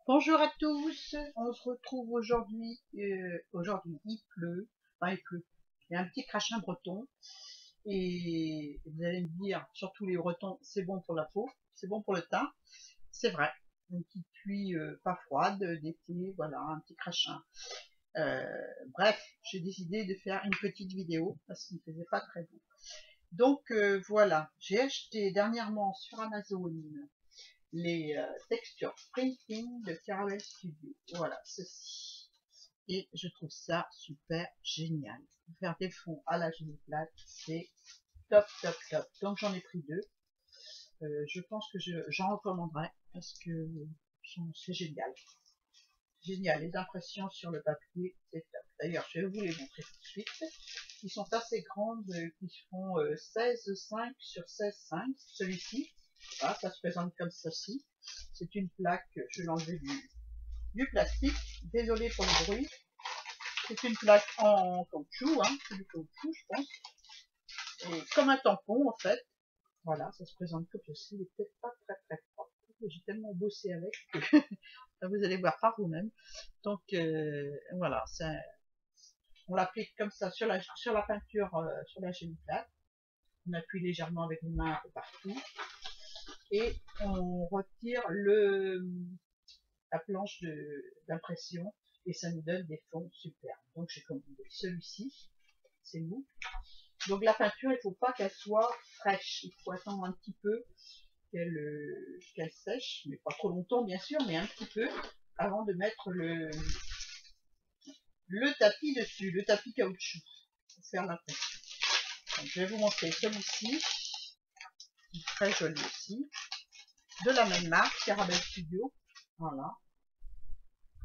Bonjour à tous, on se retrouve aujourd'hui. Aujourd'hui il pleut, enfin il pleut, il y a un petit crachin breton et vous allez me dire, surtout les bretons, c'est bon pour la peau, c'est bon pour le teint, c'est vrai. Une petite pluie pas froide d'été, voilà, un petit crachin. Euh, Bref, j'ai décidé de faire une petite vidéo parce qu'il ne faisait pas très beau. Donc voilà, j'ai acheté dernièrement sur Amazon les textures printing de Caramel Studio. Voilà, ceci. Et je trouve ça super génial. Faire des fonds à la génie plate, c'est top, top, top. Donc j'en ai pris deux. Je pense que j'en recommanderais parce que c'est génial. Génial, les impressions sur le papier, c'est top. D'ailleurs, je vais vous les montrer tout de suite. Ils sont assez grandes, qui font 16,5 sur 16,5. Celui-ci, voilà, ça se présente comme ceci. C'est une plaque, je vais l'enlever du plastique. Désolé pour le bruit. C'est une plaque en caoutchouc, hein, c'est du caoutchouc, je pense. Et comme un tampon, en fait. Voilà, ça se présente comme ceci. Il est peut-être pas très très propre. J'ai tellement bossé avec que vous allez voir par vous-même. Donc voilà, on l'applique comme ça sur la peinture, sur la génie plate. On appuie légèrement avec les mains un peu partout et on retire la planche d'impression et ça nous donne des fonds superbes. Donc j'ai commandé celui-ci, c'est mou. Donc la peinture, il ne faut pas qu'elle soit fraîche, il faut attendre un petit peu qu'elle sèche, mais pas trop longtemps bien sûr, mais un petit peu avant de mettre le tapis dessus, le tapis caoutchouc pour faire l'impression. Je vais vous montrer celui-ci, qui est très joli aussi, de la même marque, Caramel Studio. Voilà.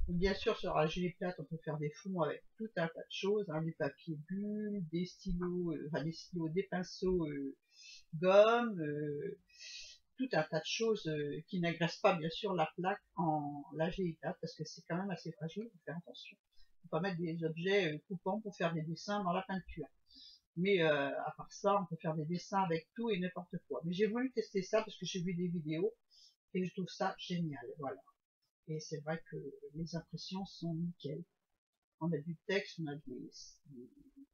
Et bien sûr, sur la génie plate, on peut faire des fonds avec tout un tas de choses, hein, du papier bulle, des stylos, des pinceaux gomme, tout un tas de choses qui n'agressent pas bien sûr la plaque en la génie plate parce que c'est quand même assez fragile, il faut faire attention. Il ne faut pas mettre des objets coupants pour faire des dessins dans la peinture. Mais à part ça, on peut faire des dessins avec tout et n'importe quoi. Mais j'ai voulu tester ça parce que j'ai vu des vidéos et je trouve ça génial. Voilà. Et c'est vrai que les impressions sont nickel. On a du texte, on a des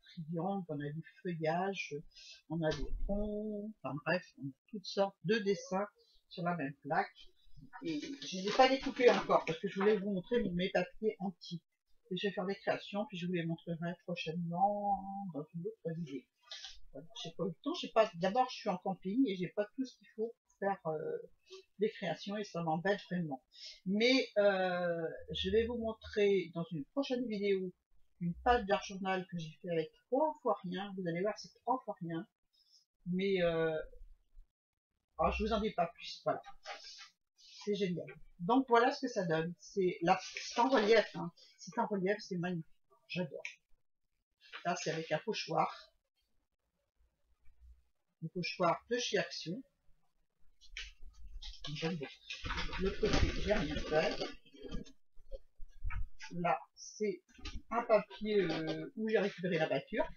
triangles, on a du feuillage, on a des ponts, enfin bref, on a toutes sortes de dessins sur la même plaque. Et je ne les ai pas découpés encore parce que je voulais vous montrer mes papiers antiques. Et je vais faire des créations, puis je vous les montrerai prochainement dans une autre vidéo. Voilà, j'ai pas eu le temps, j'ai pas. D'abord, je suis en camping et j'ai pas tout ce qu'il faut pour faire des créations et ça m'embête vraiment. Mais je vais vous montrer dans une prochaine vidéo une page d'art journal que j'ai fait avec 3 fois rien. Vous allez voir, c'est 3 fois rien. Mais alors, je vous en dis pas plus. Voilà, c'est génial. Donc voilà ce que ça donne. C'est en relief. Hein. C'est en relief, c'est magnifique. J'adore. Là, c'est avec un pochoir. Un pochoir de chez Action. J'aime beaucoup. L'autre côté, j'ai rien fait. Là, c'est un papier où j'ai récupéré la peinture.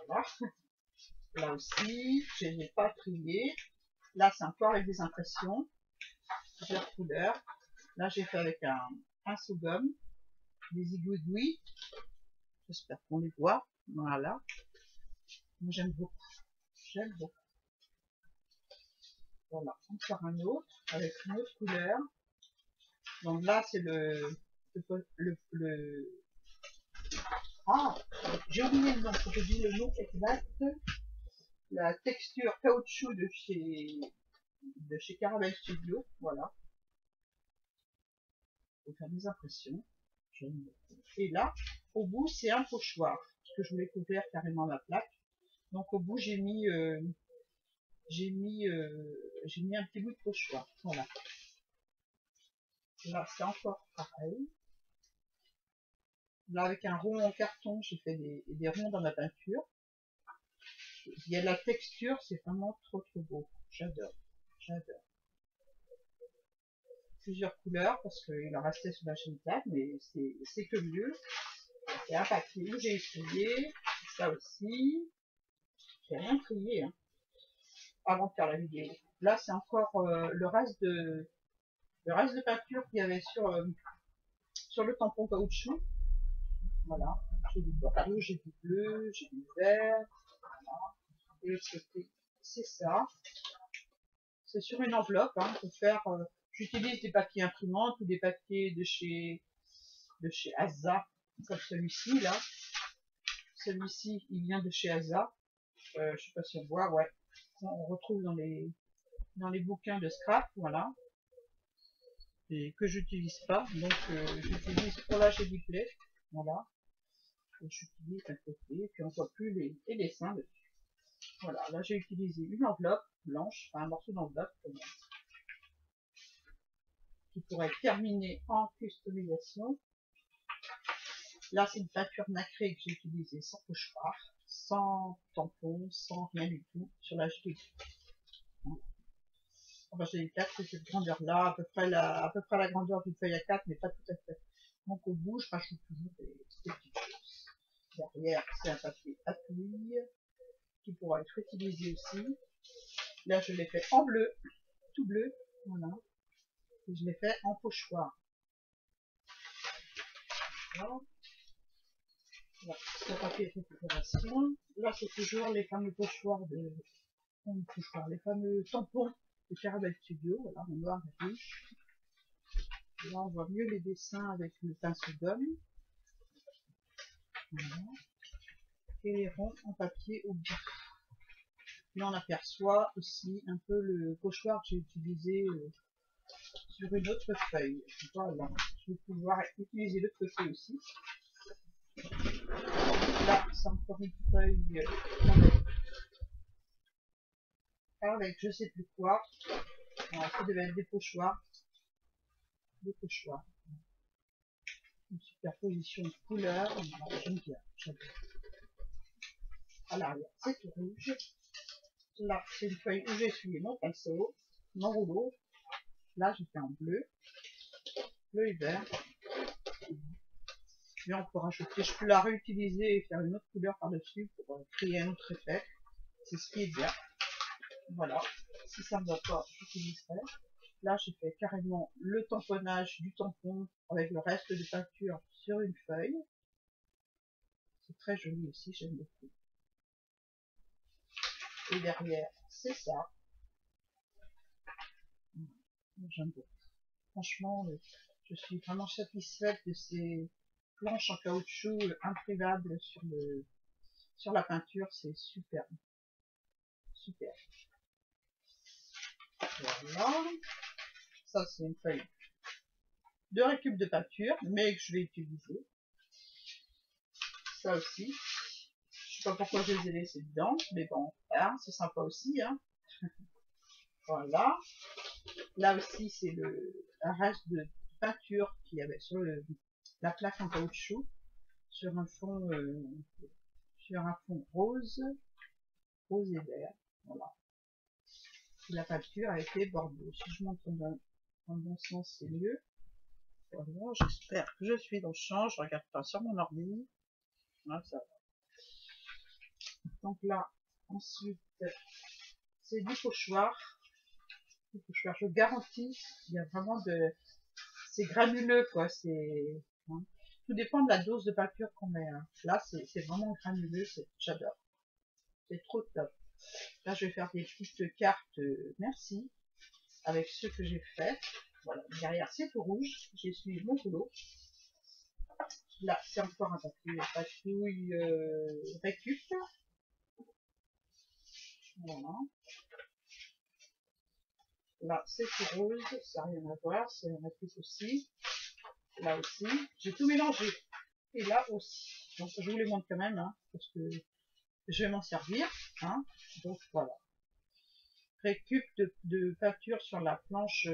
Voilà. Là aussi, je n'ai pas trié. Là, c'est encore avec des impressions, plusieurs couleurs. Là, j'ai fait avec un pinceau gomme, des aiguilles. J'espère qu'on les voit. Voilà. Moi, j'aime beaucoup. J'aime beaucoup. Voilà. Encore un autre avec une autre couleur. Donc là, c'est ah, j'ai oublié le nom. Je dis le nom exact. La texture caoutchouc de chez Caramel Studio. Voilà. Pour faire des impressions. Et là, au bout, c'est un pochoir. Parce que je voulais couvrir carrément la plaque. Donc au bout, j'ai mis un petit bout de pochoir. Voilà. Là, c'est encore pareil. Là, avec un rond en carton, j'ai fait des ronds dans ma peinture. Il y a la texture, c'est vraiment trop trop beau. J'adore. J'adore. Plusieurs couleurs parce qu'il en restait sur la chaîne plate, mais c'est que mieux. Et un papier où j'ai essuyé, ça aussi. J'ai rien trié hein, avant de faire la vidéo. Là, c'est encore le reste le reste de peinture qu'il y avait sur le tampon caoutchouc. Voilà, j'ai du bordeaux, j'ai du bleu, j'ai du vert. Voilà. Et l'autre côté, c'est ça. C'est sur une enveloppe, hein, pour faire. J'utilise des papiers imprimantes ou des papiers de chez Asa, comme celui-ci là. Celui-ci, il vient de chez Asa. Je sais pas si on voit, ouais. On retrouve dans les bouquins de scrap, voilà. Et que j'utilise pas, donc j'utilise pour la Play, voilà. Et j'utilise un côté, et puis on voit plus les dessins dessus. Voilà, là j'ai utilisé une enveloppe blanche, enfin un morceau d'enveloppe qui pourrait être terminé en customisation. Là c'est une peinture nacrée que j'ai utilisée sans pochoir, sans tampon, sans rien du tout sur la Play. Enfin, j'ai les 4, c'est cette grandeur-là, à peu près la grandeur d'une feuille à 4, mais pas tout à fait. Donc au bout, je rajoute toujours des petites choses. Derrière, c'est un papier à touille qui pourra être utilisé aussi. Là, je l'ai fait en bleu, tout bleu, voilà. Et je l'ai fait en pochoir. Voilà. Voilà, c'est un papier de récupération. Là, c'est toujours les fameux pochoirs les fameux tampons de Caramel Studio, voilà, en noir et rouge. Là, on voit mieux les dessins avec le pinceau gomme. Voilà. Et les ronds en papier au bout. Là, on aperçoit aussi un peu le pochoir que j'ai utilisé sur une autre feuille. Voilà. Je vais pouvoir utiliser l'autre côté aussi. Là, c'est encore une feuille avec je sais plus quoi. Voilà, ça devait être des pochoirs. Des pochoirs. Une superposition de couleurs. J'aime bien. À l'arrière, c'est tout rouge. Là, c'est une feuille où j'ai essuyé mon pinceau, mon rouleau. Là, j'ai fait en bleu et vert. Mais on peut rajouter, je peux la réutiliser et faire une autre couleur par-dessus pour créer un autre effet. C'est ce qui est bien. Voilà. Si ça ne va pas, j'utiliserai. Là, j'ai fait carrément le tamponnage du tampon avec le reste de peinture sur une feuille. C'est très joli aussi, j'aime beaucoup. Et derrière, c'est ça. J'aime beaucoup. Franchement, je suis vraiment satisfaite de ces planches en caoutchouc imprimables sur la peinture, c'est super. Super. Voilà. Ça, c'est une feuille de récup de peinture, mais que je vais utiliser. Ça aussi. Je sais pas pourquoi je les ai laissés dedans, mais bon, hein, c'est sympa aussi. Hein. Voilà. Là aussi, c'est un reste de peinture qu'il y avait sur la plaque en caoutchouc, sur un fond rose et vert. Voilà. Et la peinture a été bordeaux. Si je montre dans le bon sens, c'est mieux. Voilà, j'espère que je suis dans le champ. Je regarde pas sur mon ordi. Voilà, ça va. Donc là, ensuite, c'est du pochoir. Je garantis, il y a vraiment c'est granuleux, quoi. Hein. Tout dépend de la dose de peinture qu'on met. Hein. Là, c'est vraiment granuleux. J'adore. C'est trop top. Là, je vais faire des petites cartes merci avec ce que j'ai fait. Voilà, derrière c'est tout rouge. J'ai suivi mon rouleau. Là, c'est encore un papier patouille récup. Voilà. Là, c'est tout rose, ça n'a rien à voir, c'est un récup aussi. Là aussi, j'ai tout mélangé. Et là aussi. Donc, je vous les montre quand même, hein, parce que je vais m'en servir. Hein. Donc, voilà. Récup de peinture sur la planche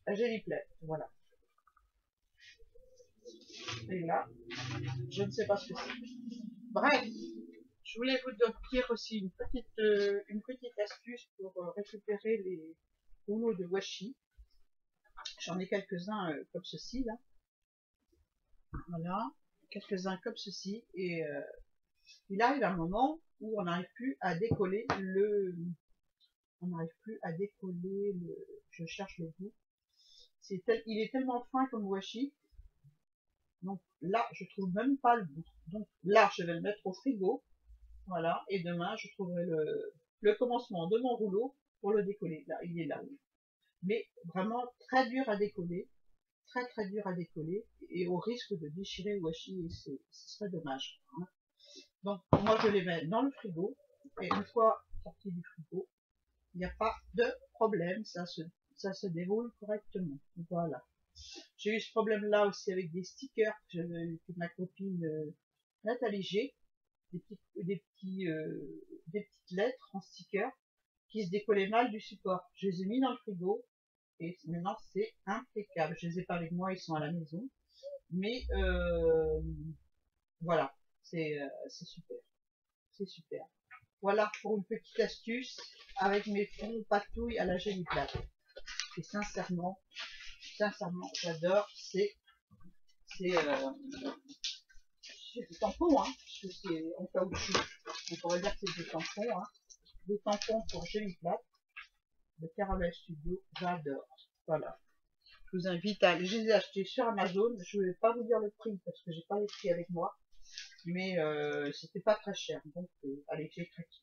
Play. Voilà. Et là, je ne sais pas ce que c'est. Bref, je voulais vous dire aussi une petite astuce pour récupérer les rouleaux de washi. J'en ai quelques-uns comme ceci, là. Voilà, quelques-uns comme ceci. Et il arrive un moment où on n'arrive plus à décoller je cherche le bout. il est tellement fin comme washi. Donc là, je trouve même pas le bout. Donc là, je vais le mettre au frigo. Voilà. Et demain, je trouverai le commencement de mon rouleau pour le décoller. Là, il est là. Mais vraiment très dur à décoller. Très très dur à décoller. Et au risque de déchirer le washi. Et ce serait dommage. Hein. Donc moi, je les mets dans le frigo. Et une fois sorti du frigo, il n'y a pas de problème. Ça se déroule correctement. Voilà. J'ai eu ce problème-là aussi avec des stickers que ma copine Nathalie G, des petites lettres en sticker qui se décollaient mal du support. Je les ai mis dans le frigo et maintenant c'est impeccable. Je les ai pas avec moi, ils sont à la maison. Mais voilà, c'est super. C'est super. Voilà pour une petite astuce avec mes fonds patouilles à la génie plate. Et sincèrement, j'adore. C'est des tampons, hein, parce que c'est en caoutchouc. On pourrait dire que c'est des tampons, hein. Des tampons pour génie plate de Caramel Studio. J'adore. Voilà. Je vous invite à aller. Je les ai achetés sur Amazon. Je ne vais pas vous dire le prix parce que j'ai pas les prix avec moi. Mais c'était pas très cher. Donc, allez, j'ai craqué.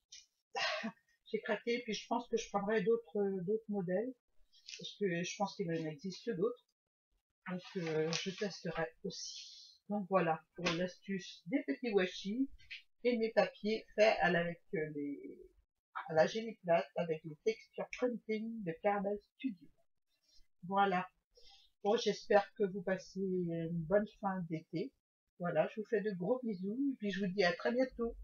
J'ai craqué. Puis je pense que je prendrai d'autres modèles. Parce que je pense qu'il en existe d'autres. Donc je testerai aussi. Donc voilà pour l'astuce des petits washi et mes papiers faits à la génie plate avec les textures printing de Caramel Studio. Voilà. Bon, j'espère que vous passez une bonne fin d'été. Voilà, je vous fais de gros bisous et puis je vous dis à très bientôt.